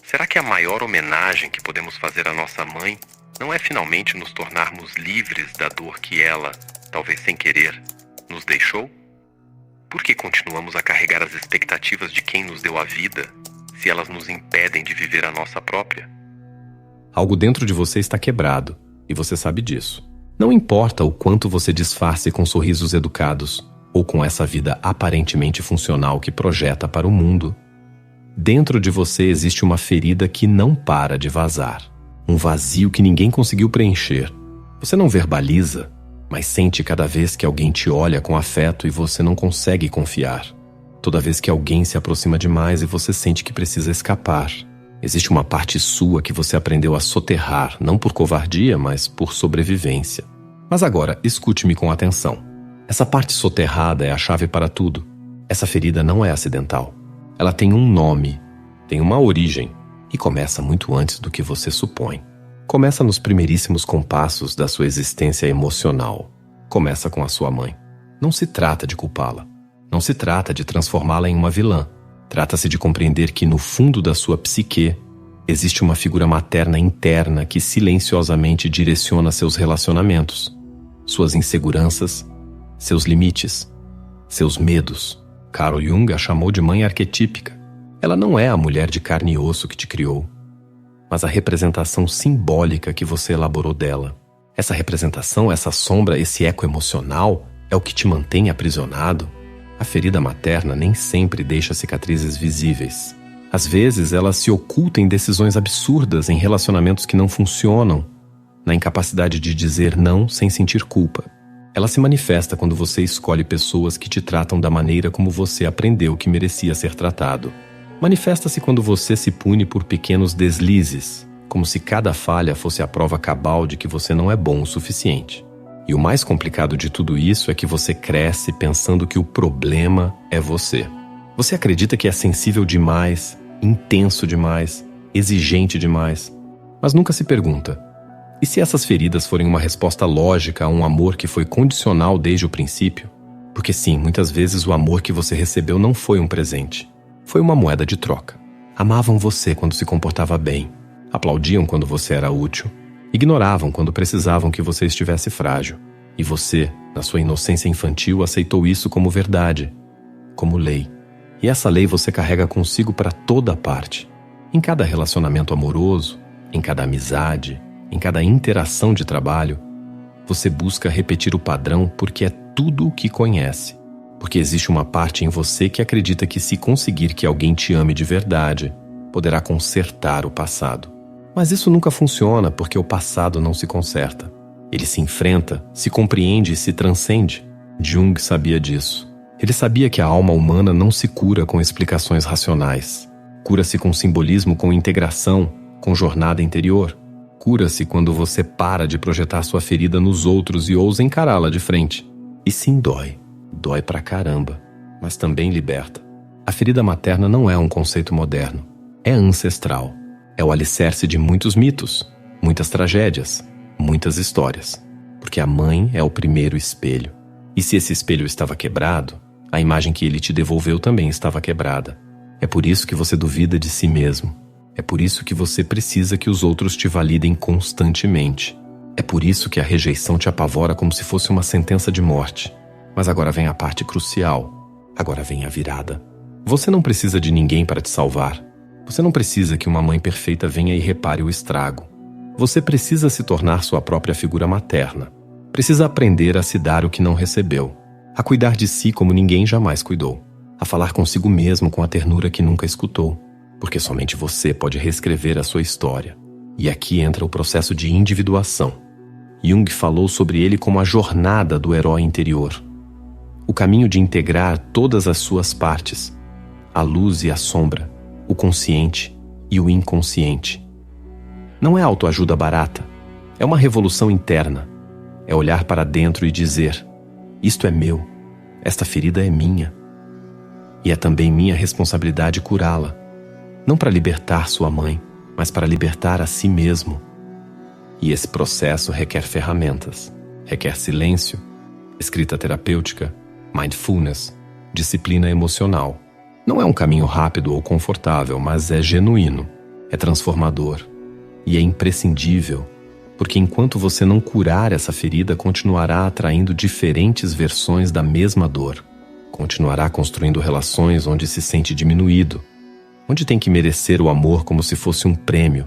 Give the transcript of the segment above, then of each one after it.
Será que a maior homenagem que podemos fazer à nossa mãe não é finalmente nos tornarmos livres da dor que ela, talvez sem querer, nos deixou? Por que continuamos a carregar as expectativas de quem nos deu a vida, se elas nos impedem de viver a nossa própria? Algo dentro de você está quebrado, e você sabe disso. Não importa o quanto você disfarce com sorrisos educados, ou com essa vida aparentemente funcional que projeta para o mundo. Dentro de você existe uma ferida que não para de vazar. Um vazio que ninguém conseguiu preencher. Você não verbaliza, mas sente cada vez que alguém te olha com afeto e você não consegue confiar. Toda vez que alguém se aproxima demais e você sente que precisa escapar. Existe uma parte sua que você aprendeu a soterrar, não por covardia, mas por sobrevivência. Mas agora, escute-me com atenção. Essa parte soterrada é a chave para tudo. Essa ferida não é acidental. Ela tem um nome, tem uma origem, e começa muito antes do que você supõe. Começa nos primeiríssimos compassos da sua existência emocional. Começa com a sua mãe. Não se trata de culpá-la. Não se trata de transformá-la em uma vilã. Trata-se de compreender que no fundo da sua psique existe uma figura materna interna que silenciosamente direciona seus relacionamentos, suas inseguranças, seus limites, seus medos. Carl Jung a chamou de mãe arquetípica. Ela não é a mulher de carne e osso que te criou, mas a representação simbólica que você elaborou dela. Essa representação, essa sombra, esse eco emocional é o que te mantém aprisionado. A ferida materna nem sempre deixa cicatrizes visíveis. Às vezes, ela se oculta em decisões absurdas, em relacionamentos que não funcionam, na incapacidade de dizer não sem sentir culpa. Ela se manifesta quando você escolhe pessoas que te tratam da maneira como você aprendeu que merecia ser tratado. Manifesta-se quando você se pune por pequenos deslizes, como se cada falha fosse a prova cabal de que você não é bom o suficiente. E o mais complicado de tudo isso é que você cresce pensando que o problema é você. Você acredita que é sensível demais, intenso demais, exigente demais, mas nunca se pergunta: e se essas feridas forem uma resposta lógica a um amor que foi condicional desde o princípio? Porque sim, muitas vezes o amor que você recebeu não foi um presente. Foi uma moeda de troca. Amavam você quando se comportava bem. Aplaudiam quando você era útil. Ignoravam quando precisavam que você estivesse frágil. E você, na sua inocência infantil, aceitou isso como verdade, como lei. E essa lei você carrega consigo para toda parte. Em cada relacionamento amoroso, em cada amizade, em cada interação de trabalho, você busca repetir o padrão porque é tudo o que conhece. Porque existe uma parte em você que acredita que se conseguir que alguém te ame de verdade, poderá consertar o passado. Mas isso nunca funciona porque o passado não se conserta. Ele se enfrenta, se compreende e se transcende. Jung sabia disso. Ele sabia que a alma humana não se cura com explicações racionais. Cura-se com simbolismo, com integração, com jornada interior. Cura-se quando você para de projetar sua ferida nos outros e ousa encará-la de frente. E sim, dói. Dói pra caramba, mas também liberta. A ferida materna não é um conceito moderno. É ancestral. É o alicerce de muitos mitos, muitas tragédias, muitas histórias. Porque a mãe é o primeiro espelho. E se esse espelho estava quebrado, a imagem que ele te devolveu também estava quebrada. É por isso que você duvida de si mesmo. É por isso que você precisa que os outros te validem constantemente. É por isso que a rejeição te apavora como se fosse uma sentença de morte. Mas agora vem a parte crucial. Agora vem a virada. Você não precisa de ninguém para te salvar. Você não precisa que uma mãe perfeita venha e repare o estrago. Você precisa se tornar sua própria figura materna. Precisa aprender a se dar o que não recebeu. A cuidar de si como ninguém jamais cuidou. A falar consigo mesmo com a ternura que nunca escutou. Porque somente você pode reescrever a sua história. E aqui entra o processo de individuação. Jung falou sobre ele como a jornada do herói interior. O caminho de integrar todas as suas partes, a luz e a sombra, o consciente e o inconsciente. Não é autoajuda barata, é uma revolução interna. É olhar para dentro e dizer: isto é meu, esta ferida é minha. E é também minha responsabilidade curá-la, não para libertar sua mãe, mas para libertar a si mesmo. E esse processo requer ferramentas, requer silêncio, escrita terapêutica, mindfulness, disciplina emocional. Não é um caminho rápido ou confortável, mas é genuíno. é transformador e é imprescindível, porque enquanto você não curar essa ferida, continuará atraindo diferentes versões da mesma dor. Continuará construindo relações onde se sente diminuído, onde tem que merecer o amor como se fosse um prêmio,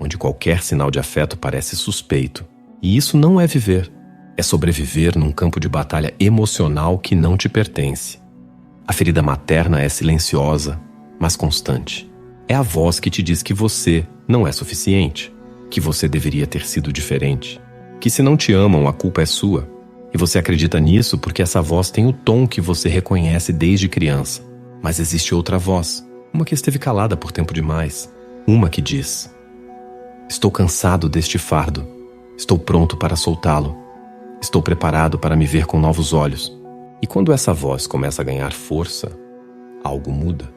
onde qualquer sinal de afeto parece suspeito. E isso não é viver. É sobreviver num campo de batalha emocional que não te pertence. A ferida materna é silenciosa, mas constante. É a voz que te diz que você não é suficiente, que você deveria ter sido diferente, que se não te amam, a culpa é sua. E você acredita nisso porque essa voz tem o tom que você reconhece desde criança. Mas existe outra voz, uma que esteve calada por tempo demais. Uma que diz: estou cansado deste fardo. Estou pronto para soltá-lo. Estou preparado para me ver com novos olhos. E quando essa voz começa a ganhar força, algo muda.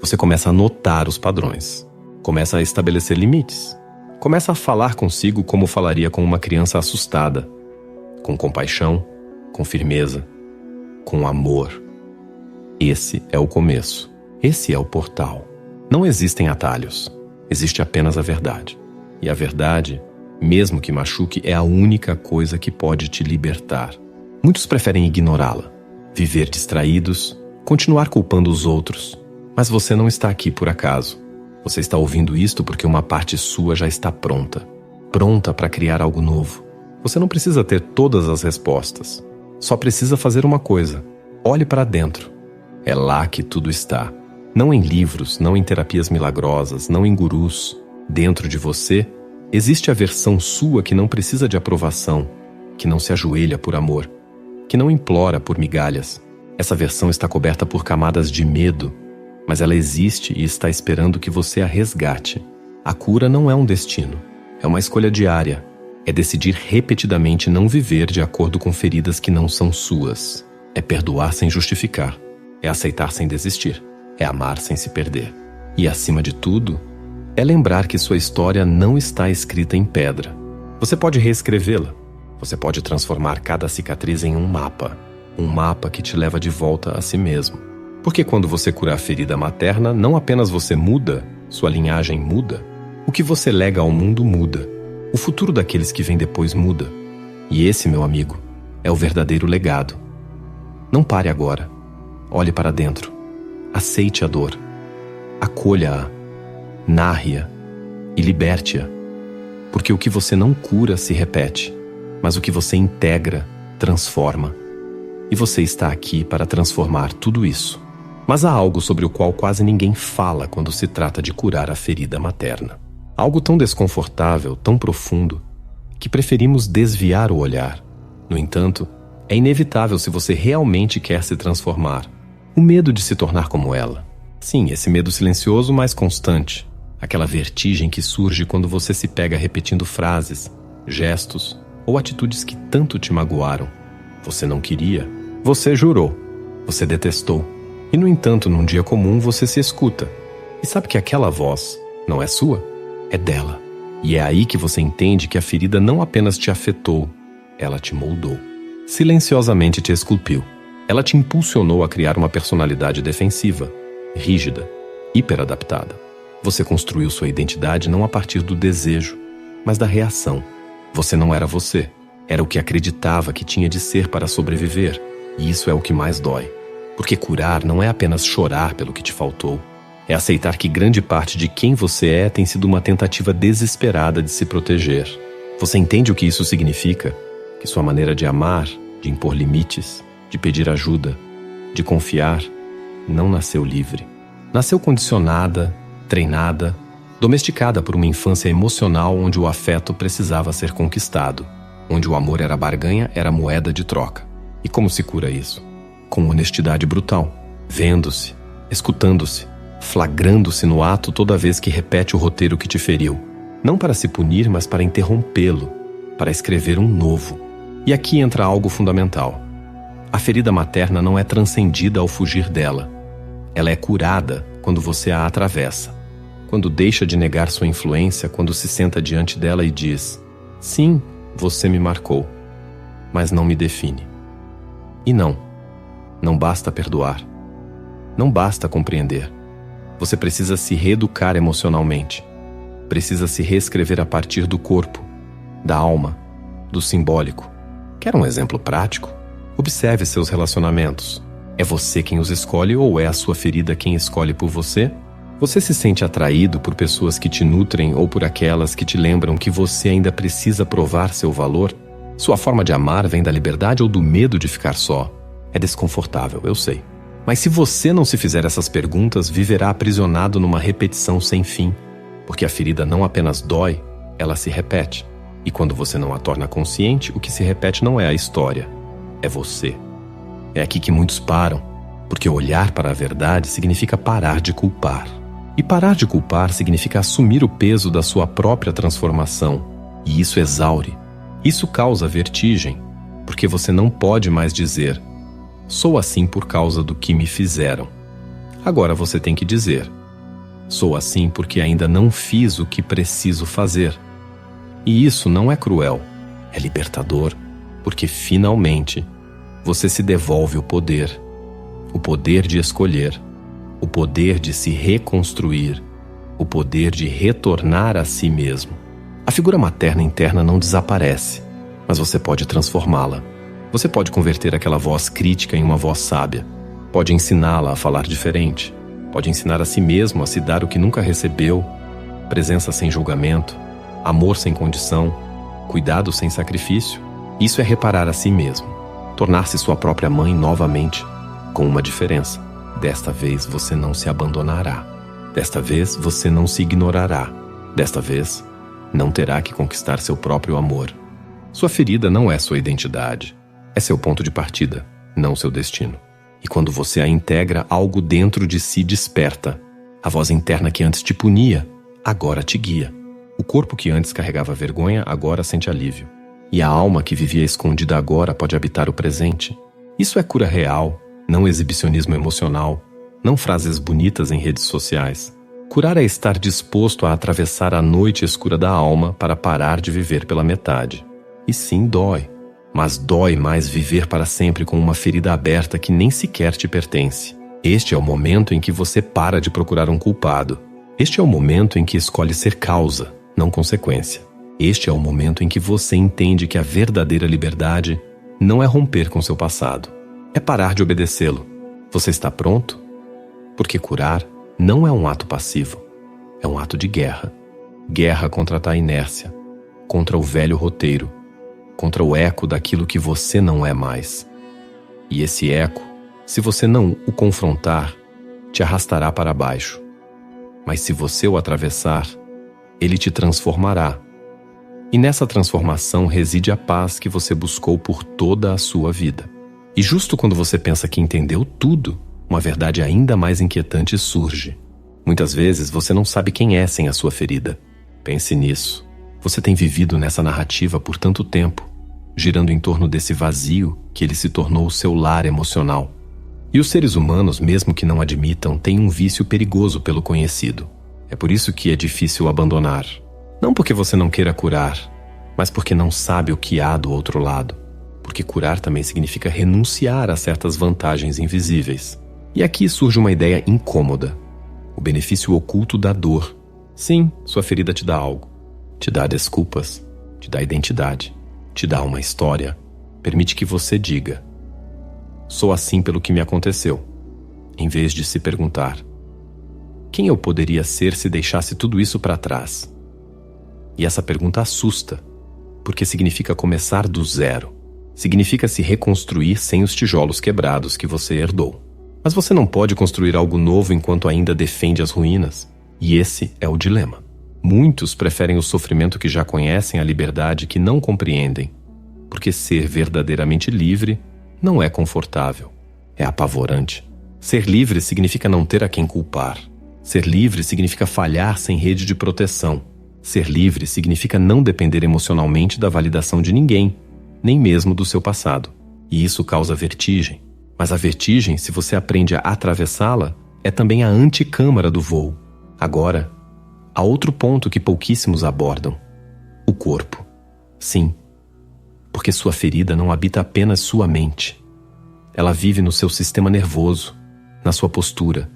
Você começa a notar os padrões. Começa a estabelecer limites. Começa a falar consigo como falaria com uma criança assustada. Com compaixão, com firmeza, com amor. Esse é o começo. Esse é o portal. Não existem atalhos. Existe apenas a verdade. E a verdade, mesmo que machuque, é a única coisa que pode te libertar. Muitos preferem ignorá-la, viver distraídos, continuar culpando os outros. Mas você não está aqui por acaso. Você está ouvindo isto porque uma parte sua já está pronta. Pronta para criar algo novo. Você não precisa ter todas as respostas. Só precisa fazer uma coisa. Olhe para dentro. É lá que tudo está. Não em livros, não em terapias milagrosas, não em gurus. Dentro de você, existe a versão sua que não precisa de aprovação, que não se ajoelha por amor, que não implora por migalhas. Essa versão está coberta por camadas de medo, mas ela existe e está esperando que você a resgate. A cura não é um destino. É uma escolha diária. É decidir repetidamente não viver de acordo com feridas que não são suas. É perdoar sem justificar. É aceitar sem desistir. É amar sem se perder. E, acima de tudo, é lembrar que sua história não está escrita em pedra. Você pode reescrevê-la. Você pode transformar cada cicatriz em um mapa que te leva de volta a si mesmo. Porque quando você cura a ferida materna, não apenas você muda, sua linhagem muda. O que você lega ao mundo muda. O futuro daqueles que vêm depois muda. E esse, meu amigo, é o verdadeiro legado. Não pare agora. Olhe para dentro. Aceite a dor. Acolha-a. Narre-a. E liberte-a. Porque o que você não cura se repete, mas o que você integra, transforma. E você está aqui para transformar tudo isso. Mas há algo sobre o qual quase ninguém fala quando se trata de curar a ferida materna. Algo tão desconfortável, tão profundo, que preferimos desviar o olhar. No entanto, é inevitável se você realmente quer se transformar. O medo de se tornar como ela. Sim, esse medo silencioso, mas constante. Aquela vertigem que surge quando você se pega repetindo frases, gestos ou atitudes que tanto te magoaram. Você não queria. Você jurou. Você detestou. E, no entanto, num dia comum, você se escuta. E sabe que aquela voz não é sua? É dela. E é aí que você entende que a ferida não apenas te afetou, ela te moldou. Silenciosamente te esculpiu. Ela te impulsionou a criar uma personalidade defensiva, rígida, hiperadaptada. Você construiu sua identidade não a partir do desejo, mas da reação. Você não era você. Era o que acreditava que tinha de ser para sobreviver. E isso é o que mais dói. Porque curar não é apenas chorar pelo que te faltou. É aceitar que grande parte de quem você é tem sido uma tentativa desesperada de se proteger. Você entende o que isso significa? Que sua maneira de amar, de impor limites, de pedir ajuda, de confiar, não nasceu livre. Nasceu condicionada, treinada, domesticada por uma infância emocional onde o afeto precisava ser conquistado, onde o amor era barganha, era moeda de troca. E como se cura isso? Com honestidade brutal, vendo-se, escutando-se, flagrando-se no ato toda vez que repete o roteiro que te feriu. Não para se punir, mas para interrompê-lo, para escrever um novo. E aqui entra algo fundamental. A ferida materna não é transcendida ao fugir dela. Ela é curada quando você a atravessa. Quando deixa de negar sua influência, quando se senta diante dela e diz: sim, você me marcou, mas não me define. E não basta perdoar. Não basta compreender. Você precisa se reeducar emocionalmente. precisa se reescrever a partir do corpo, da alma, do simbólico. Quer um exemplo prático? Observe seus relacionamentos. É você quem os escolhe ou é a sua ferida quem escolhe por você? Você se sente atraído por pessoas que te nutrem ou por aquelas que te lembram que você ainda precisa provar seu valor? Sua forma de amar vem da liberdade ou do medo de ficar só? É desconfortável, eu sei. Mas se você não se fizer essas perguntas, viverá aprisionado numa repetição sem fim. Porque a ferida não apenas dói, ela se repete. E quando você não a torna consciente, o que se repete não é a história, é você. É aqui que muitos param, porque olhar para a verdade significa parar de culpar. E parar de culpar significa assumir o peso da sua própria transformação. E isso exaure. Isso causa vertigem, porque você não pode mais dizer: sou assim por causa do que me fizeram. Agora você tem que dizer: sou assim porque ainda não fiz o que preciso fazer. E isso não é cruel, é libertador, porque finalmente você se devolve o poder de escolher, o poder de se reconstruir, o poder de retornar a si mesmo. A figura materna interna não desaparece, mas você pode transformá-la. Você pode converter aquela voz crítica em uma voz sábia. Pode ensiná-la a falar diferente. Pode ensinar a si mesmo a se dar o que nunca recebeu, presença sem julgamento, amor sem condição, cuidado sem sacrifício. Isso é reparar a si mesmo, tornar-se sua própria mãe novamente, com uma diferença. Desta vez você não se abandonará. Desta vez você não se ignorará. Desta vez não terá que conquistar seu próprio amor. Sua ferida não é sua identidade. É seu ponto de partida, não seu destino. E quando você a integra, algo dentro de si desperta. A voz interna que antes te punia, agora te guia. O corpo que antes carregava vergonha, agora sente alívio. E a alma que vivia escondida agora pode habitar o presente. Isso é cura real, não exibicionismo emocional, não frases bonitas em redes sociais. Curar é estar disposto a atravessar a noite escura da alma para parar de viver pela metade. E sim, dói. Mas dói mais viver para sempre com uma ferida aberta que nem sequer te pertence. Este é o momento em que você para de procurar um culpado. Este é o momento em que escolhe ser causa, não consequência. Este é o momento em que você entende que a verdadeira liberdade não é romper com seu passado. É parar de obedecê-lo. Você está pronto? Porque curar não é um ato passivo. É um ato de guerra. Guerra contra a inércia, contra o velho roteiro, contra o eco daquilo que você não é mais. E esse eco, se você não o confrontar, te arrastará para baixo. Mas se você o atravessar, ele te transformará. E nessa transformação reside a paz que você buscou por toda a sua vida. E justo quando você pensa que entendeu tudo, uma verdade ainda mais inquietante surge. Muitas vezes você não sabe quem é sem a sua ferida. Pense nisso. Você tem vivido nessa narrativa por tanto tempo, girando em torno desse vazio que ele se tornou o seu lar emocional. E os seres humanos, mesmo que não admitam, têm um vício perigoso pelo conhecido. É por isso que é difícil abandonar. Não porque você não queira curar, mas porque não sabe o que há do outro lado. Porque curar também significa renunciar a certas vantagens invisíveis. E aqui surge uma ideia incômoda. O benefício oculto da dor. Sim, sua ferida te dá algo. Te dá desculpas, te dá identidade, te dá uma história. Permite que você diga: sou assim pelo que me aconteceu, em vez de se perguntar: quem eu poderia ser se deixasse tudo isso para trás? E essa pergunta assusta, porque significa começar do zero. Significa se reconstruir sem os tijolos quebrados que você herdou. Mas você não pode construir algo novo enquanto ainda defende as ruínas. E esse é o dilema. Muitos preferem o sofrimento que já conhecem à liberdade que não compreendem, porque ser verdadeiramente livre não é confortável, é apavorante. Ser livre significa não ter a quem culpar. Ser livre significa falhar sem rede de proteção. Ser livre significa não depender emocionalmente da validação de ninguém, nem mesmo do seu passado. E isso causa vertigem. Mas a vertigem, se você aprende a atravessá-la, é também a anticâmara do voo. Agora, há outro ponto que pouquíssimos abordam: o corpo. Sim, porque sua ferida não habita apenas sua mente. Ela vive no seu sistema nervoso, na sua postura,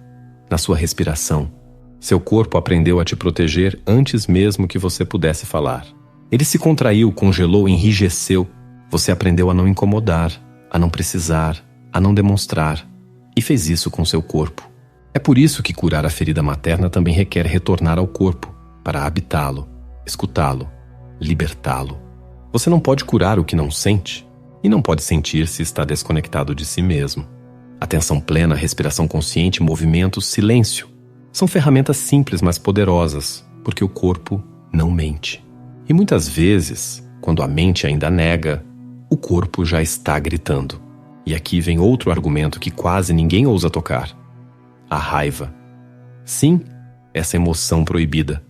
na sua respiração, Seu corpo aprendeu a te proteger antes mesmo que você pudesse falar. Ele se contraiu, congelou, enrijeceu. Você aprendeu a não incomodar, a não precisar, a não demonstrar. E fez isso com seu corpo. É por isso que curar a ferida materna também requer retornar ao corpo, para habitá-lo, escutá-lo, libertá-lo. Você não pode curar o que não sente, e não pode sentir se está desconectado de si mesmo. Atenção plena, respiração consciente, movimento, silêncio. São ferramentas simples, mas poderosas, porque o corpo não mente. E muitas vezes, quando a mente ainda nega, o corpo já está gritando. E aqui vem outro argumento que quase ninguém ousa tocar. A raiva. Sim, essa emoção proibida.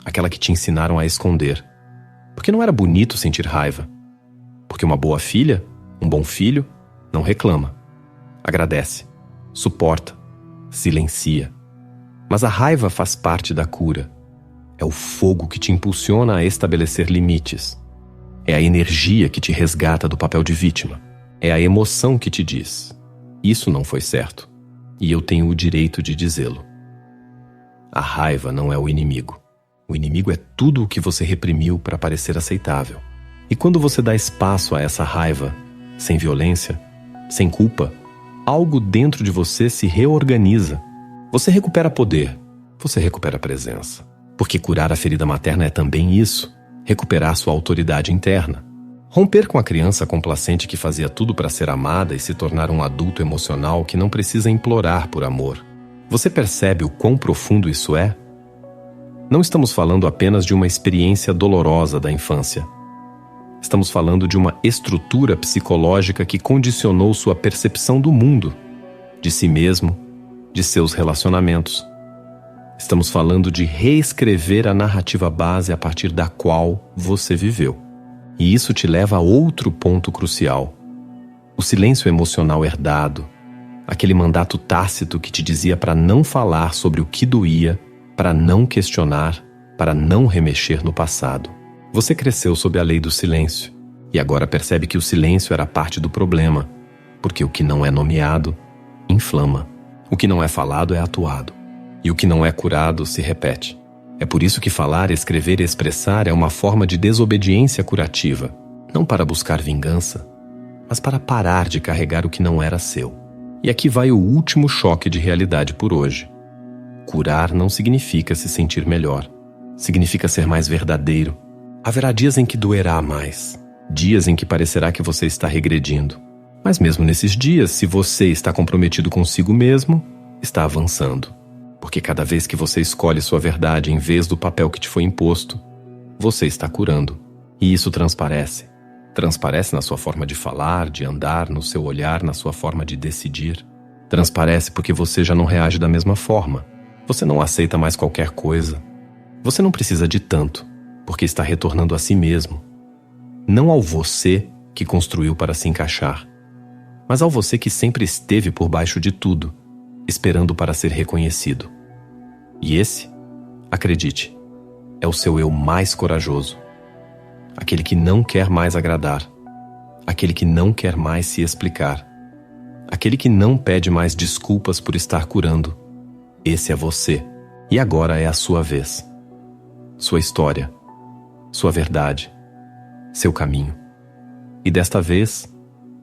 Aquela que te ensinaram a esconder. Porque não era bonito sentir raiva. Porque uma boa filha, um bom filho, não reclama. Agradece, suporta, silencia. Mas a raiva faz parte da cura. É o fogo que te impulsiona a estabelecer limites. É a energia que te resgata do papel de vítima. É a emoção que te diz: isso não foi certo, e eu tenho o direito de dizê-lo. A raiva não é o inimigo. O inimigo é tudo o que você reprimiu para parecer aceitável. E quando você dá espaço a essa raiva, sem violência, sem culpa, algo dentro de você se reorganiza. Você recupera poder, você recupera presença. Porque curar a ferida materna é também isso, recuperar sua autoridade interna. Romper com a criança complacente que fazia tudo para ser amada e se tornar um adulto emocional que não precisa implorar por amor. Você percebe o quão profundo isso é? Não estamos falando apenas de uma experiência dolorosa da infância. Estamos falando de uma estrutura psicológica que condicionou sua percepção do mundo, de si mesmo, de seus relacionamentos. Estamos falando de reescrever a narrativa base a partir da qual você viveu. E isso te leva a outro ponto crucial. O silêncio emocional herdado, aquele mandato tácito que te dizia para não falar sobre o que doía, para não questionar, para não remexer no passado. Você cresceu sob a lei do silêncio e agora percebe que o silêncio era parte do problema, porque o que não é nomeado inflama. O que não é falado é atuado, e o que não é curado se repete. É por isso que falar, escrever e expressar é uma forma de desobediência curativa, não para buscar vingança, mas para parar de carregar o que não era seu. E aqui vai o último choque de realidade por hoje. Curar não significa se sentir melhor, significa ser mais verdadeiro. Haverá dias em que doerá mais, dias em que parecerá que você está regredindo. Mas mesmo nesses dias, se você está comprometido consigo mesmo, está avançando. Porque cada vez que você escolhe sua verdade em vez do papel que te foi imposto, você está curando. E isso transparece. Transparece na sua forma de falar, de andar, no seu olhar, na sua forma de decidir. Transparece porque você já não reage da mesma forma. Você não aceita mais qualquer coisa. Você não precisa de tanto, porque está retornando a si mesmo. Não ao você que construiu para se encaixar, mas ao você que sempre esteve por baixo de tudo, esperando para ser reconhecido. E esse, acredite, é o seu eu mais corajoso. Aquele que não quer mais agradar. Aquele que não quer mais se explicar. Aquele que não pede mais desculpas por estar curando. Esse é você. E agora é a sua vez. Sua história. Sua verdade. Seu caminho. E desta vez,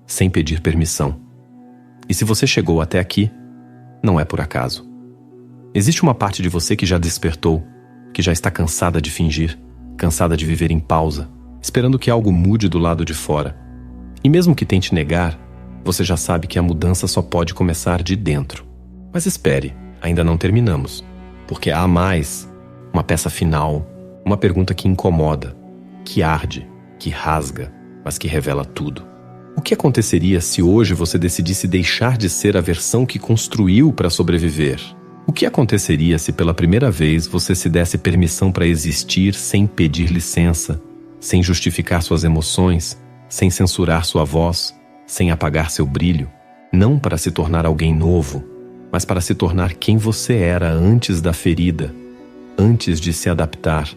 sem pedir permissão. E se você chegou até aqui, não é por acaso. Existe uma parte de você que já despertou, que já está cansada de fingir, cansada de viver em pausa, esperando que algo mude do lado de fora. E mesmo que tente negar, você já sabe que a mudança só pode começar de dentro. Mas espere, ainda não terminamos, porque há mais, uma peça final, uma pergunta que incomoda, que arde, que rasga, mas que revela tudo. O que aconteceria se hoje você decidisse deixar de ser a versão que construiu para sobreviver? O que aconteceria se pela primeira vez você se desse permissão para existir sem pedir licença, sem justificar suas emoções, sem censurar sua voz, sem apagar seu brilho? Não para se tornar alguém novo, mas para se tornar quem você era antes da ferida, antes de se adaptar,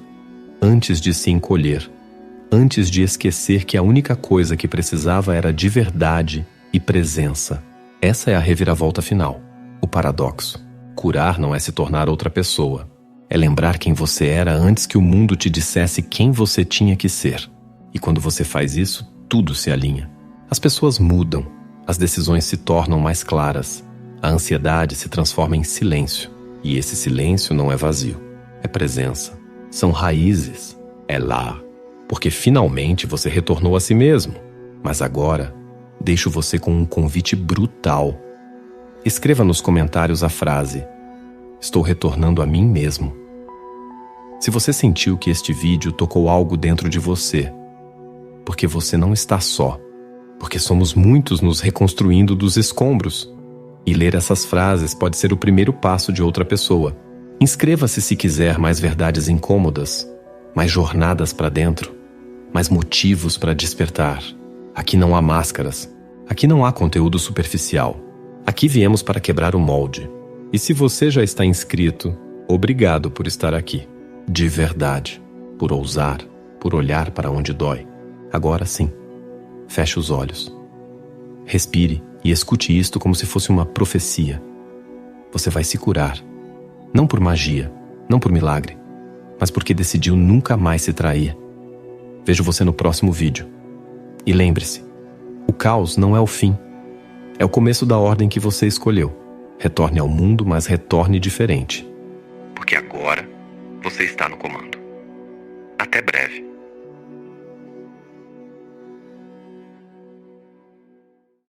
antes de se encolher. Antes de esquecer que a única coisa que precisava era de verdade e presença. Essa é a reviravolta final, o paradoxo. curar não é se tornar outra pessoa. É lembrar quem você era antes que o mundo te dissesse quem você tinha que ser. E quando você faz isso, tudo se alinha. As pessoas mudam, as decisões se tornam mais claras, a ansiedade se transforma em silêncio. E esse silêncio não é vazio, é presença. São raízes, é lar. Porque finalmente você retornou a si mesmo. Mas agora, deixo você com um convite brutal. Escreva nos comentários a frase: estou retornando a mim mesmo. Se você sentiu que este vídeo tocou algo dentro de você, porque você não está só, porque somos muitos nos reconstruindo dos escombros. E ler essas frases pode ser o primeiro passo de outra pessoa. Inscreva-se se quiser mais verdades incômodas, mais jornadas para dentro, mais motivos para despertar. Aqui não há máscaras, aqui não há conteúdo superficial. Aqui viemos para quebrar o molde. E se você já está inscrito, obrigado por estar aqui. De verdade, por ousar, por olhar para onde dói. Agora sim, feche os olhos. Respire e escute isto como se fosse uma profecia. Você vai se curar, não por magia, não por milagre, mas porque decidiu nunca mais se trair. Vejo você no próximo vídeo. E lembre-se, o caos não é o fim. É o começo da ordem que você escolheu. Retorne ao mundo, mas retorne diferente. Porque agora você está no comando. Até breve.